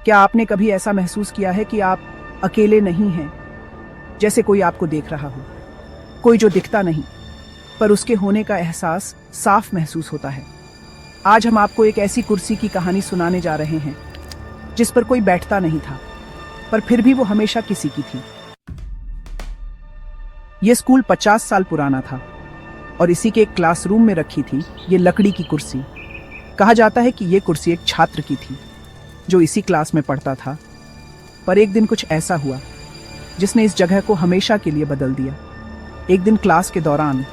क्या आपने कभी ऐसा महसूस किया है कि आप अकेले नहीं हैं, जैसे कोई आपको देख रहा हो, कोई जो दिखता नहीं पर उसके होने का एहसास साफ महसूस होता है। आज हम आपको एक ऐसी कुर्सी की कहानी सुनाने जा रहे हैं जिस पर कोई बैठता नहीं था, पर फिर भी वो हमेशा किसी की थी। ये स्कूल 50 साल पुराना था और इसी के एक क्लासरूम में रखी थी ये लकड़ी की कुर्सी। कहा जाता है कि ये कुर्सी एक छात्र की थी जो इसी क्लास में पढ़ता था, पर एक दिन कुछ ऐसा हुआ जिसने इस जगह को हमेशा के लिए बदल दिया। एक दिन क्लास के दौरान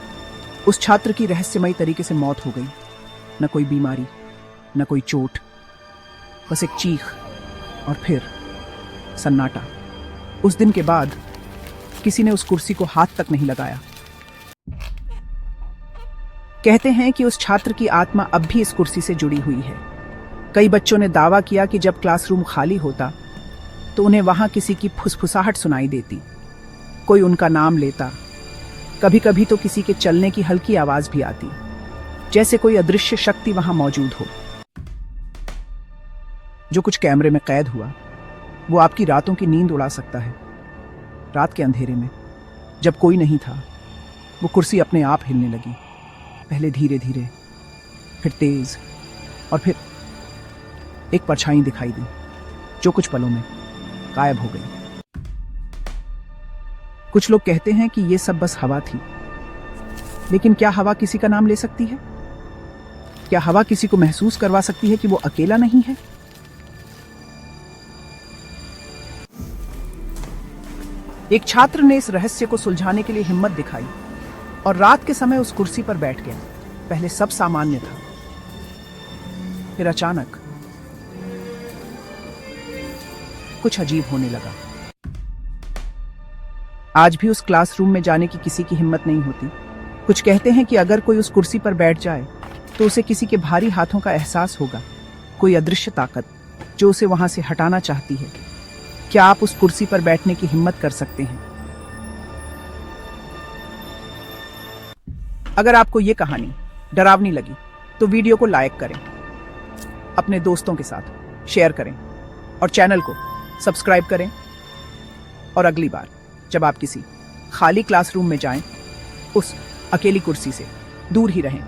उस छात्र की रहस्यमयी तरीके से मौत हो गई। न कोई बीमारी, न कोई चोट, बस एक चीख और फिर सन्नाटा। उस दिन के बाद किसी ने उस कुर्सी को हाथ तक नहीं लगाया। कहते हैं कि उस छात्र की आत्मा अब भी इस कुर्सी से जुड़ी हुई है। कई बच्चों ने दावा किया कि जब क्लासरूम खाली होता तो उन्हें वहां किसी की फुसफुसाहट सुनाई देती, कोई उनका नाम लेता, कभी कभी तो किसी के चलने की हल्की आवाज भी आती, जैसे कोई अदृश्य शक्ति वहां मौजूद हो। जो कुछ कैमरे में कैद हुआ वो आपकी रातों की नींद उड़ा सकता है। रात के अंधेरे में जब कोई नहीं था, वो कुर्सी अपने आप हिलने लगी, पहले धीरे धीरे, फिर तेज, और फिर एक परछाई दिखाई दी जो कुछ पलों में गायब हो गई। कुछ लोग कहते हैं कि ये सब बस हवा थी, लेकिन क्या हवा किसी का नाम ले सकती है? क्या हवा किसी को महसूस करवा सकती है कि वो अकेला नहीं है? एक छात्र ने इस रहस्य को सुलझाने के लिए हिम्मत दिखाई और रात के समय उस कुर्सी पर बैठ गया। पहले सब सामान्य था, फिर अचानक कुछ अजीब होने लगा। आज भी उस क्लासरूम में जाने की किसी की हिम्मत नहीं होती। कुछ कहते हैं कि अगर कोई उस कुर्सी पर बैठ जाए तो उसे किसी के भारी हाथों का एहसास होगा, कोई अदृश्य ताकत जो उसे वहां से हटाना चाहती है। क्या आप उस कुर्सी पर बैठने की हिम्मत कर सकते हैं? अगर आपको ये कहानी डरावनी लगी तो वीडियो को लाइक करें, अपने दोस्तों के साथ शेयर करें और चैनल को सब्सक्राइब करें। और अगली बार जब आप किसी खाली क्लासरूम में जाएं, उस अकेली कुर्सी से दूर ही रहें।